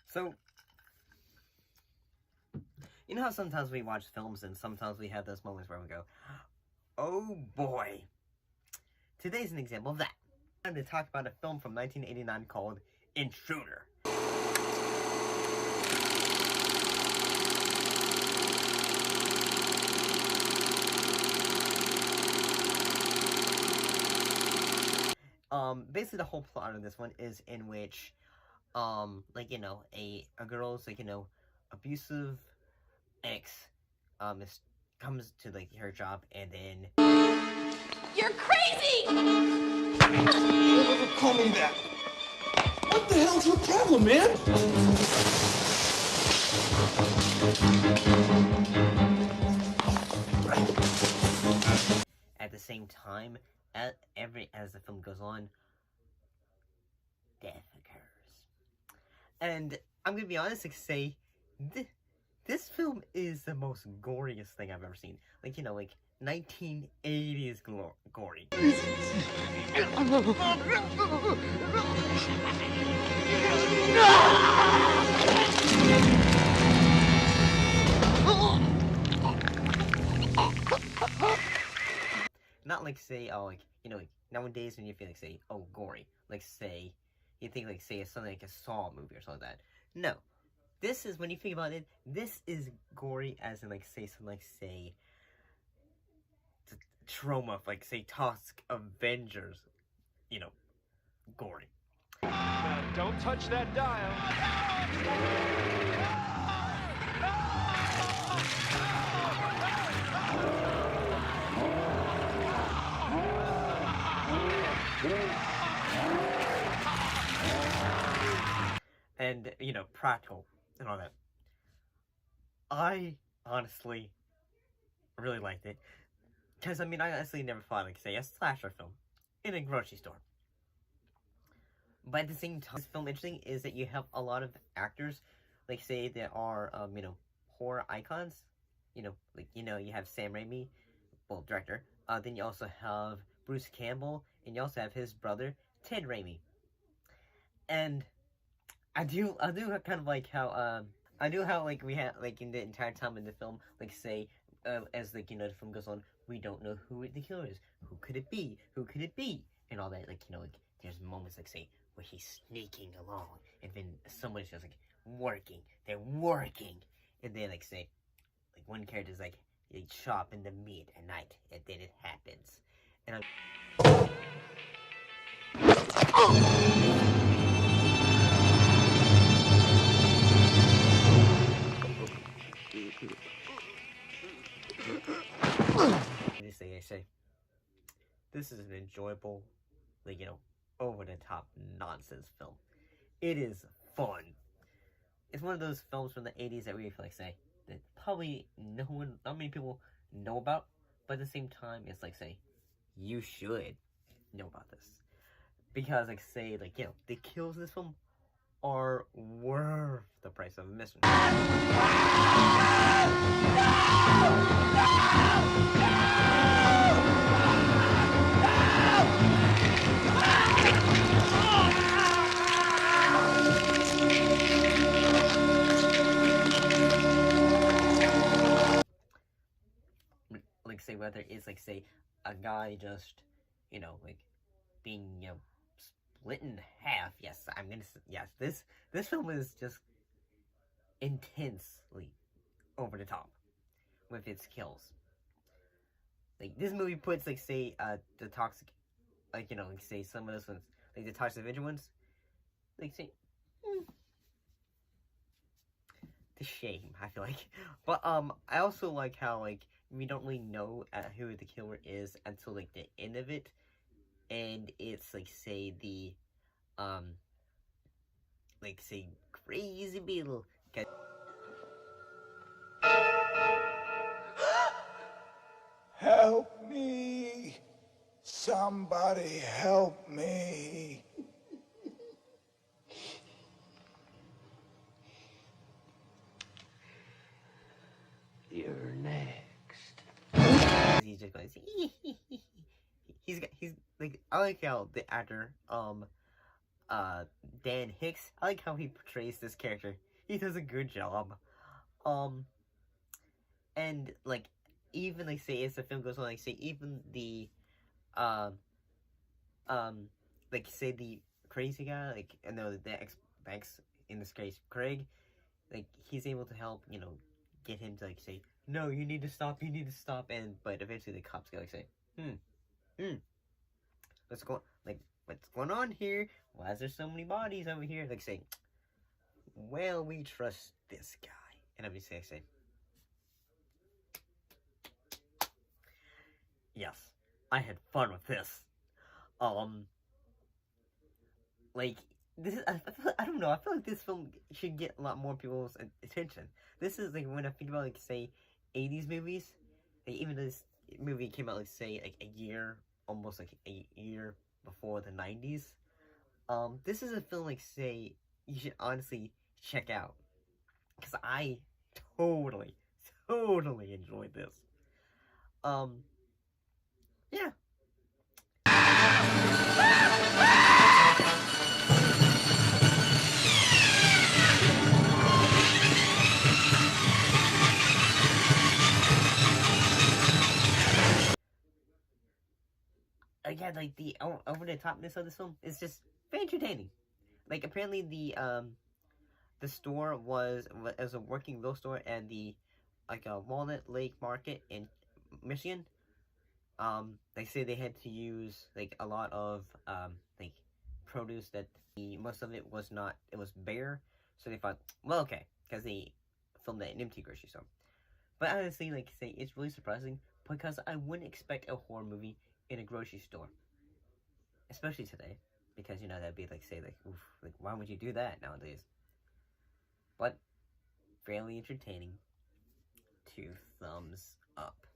So, you know how sometimes we watch films and sometimes we have those moments where we go, oh boy. Today's an example of that. I'm going to talk about a film from 1989 called Intruder. Basically the whole plot of this one is in which, like, you know, a girl's, like, you know, abusive ex, comes to, like, her job, and then... You're crazy! Never call me that! What the hell's your problem, man? At the same time, as the film goes on, death occurs. And I'm gonna be honest, like, say, this film is the most goriest thing I've ever seen. Like, you know, like, 1980s gory. Not like, say, oh, like, you know, like, nowadays when you feel like, say, oh, gory, like, say, you think, like, say, it's something like a Saw movie or something like that. No. This is, when you think about it, this is gory as in, like, say, something like, say, trauma, like, say, Toxic Avengers, you know, gory. Now, don't touch that dial. And, you know, practical and all that. I honestly really liked it. Because, I mean, I honestly never thought, like, say, a slasher film in a grocery store. But at the same time, this film interesting is that you have a lot of actors, like, say, that are, you know, horror icons. You know, like, you know, you have Sam Raimi, well, director. Then you also have Bruce Campbell, and you also have his brother, Ted Raimi. And I do kind of like how, like, we have, like, in the entire time in the film, like, say, as, like, you know, the film goes on, we don't know who the killer is. Who could it be? Who could it be? And all that, like, you know, like, there's moments, like, say, where he's sneaking along, and then someone's just, like, working. They're working. And then, like, say, like, one character's, like, they chop in the meat at night, and then it happens. And I'm... I say, this is an enjoyable, like, you know, over-the-top nonsense film. It is fun. It's one of those films from the 80s that we feel like, say, that probably not many people know about, but at the same time, it's like, say, you should know about this. Because, like, say, like, you know, the kills in this film are worth the price of admission. Like, say, whether it's, like, say, a guy just, you know, like, being, you know, split in half. Yes, I'm gonna say, yes, this film is just intensely over the top with its kills. Like, this movie puts, like, say, the toxic, like, you know, like, say, some of those ones, like, the Toxic Avenger ones, like, say, the shame, I feel like. But, I also like how, like, we don't really know who the killer is until, like, the end of it, and it's, like, say, the, like, say, crazy beetle. Help me! Somebody help me! You're next. He's just going, he's like, I like how the actor Dan Hicks, I like how he portrays this character. He does a good job. Um and like, even like say as the film goes on, like say even the um um like say the crazy guy, like, I know the ex in this case Craig, like he's able to help, get him to like say, no, you need to stop, and but eventually the cops go like say, hmm, what's going on here? Why is there so many bodies over here? Like say, well, we trust this guy. And obviously I say, yes, I had fun with this. Like, this is, I don't know, I feel like this film should get a lot more people's attention. This is like, when I think about like say 80s movies, like even this movie came out like say like a year, almost like a year before the 90s. This is a film like say you should honestly check out, because I totally, totally enjoyed this. Yeah. Again, like the over the topness of this film is just very entertaining. Like apparently the store was a working real store, and the like a Walnut Lake Market in Michigan. They say they had to use like a lot of like produce that most of it was not, it was bare. So they thought, well, okay, because they filmed at an empty grocery store. But honestly, like say, it's really surprising because I wouldn't expect a horror movie in a grocery store, especially today, because that'd be like say like, oof, like why would you do that nowadays? But fairly entertaining. 2 thumbs up.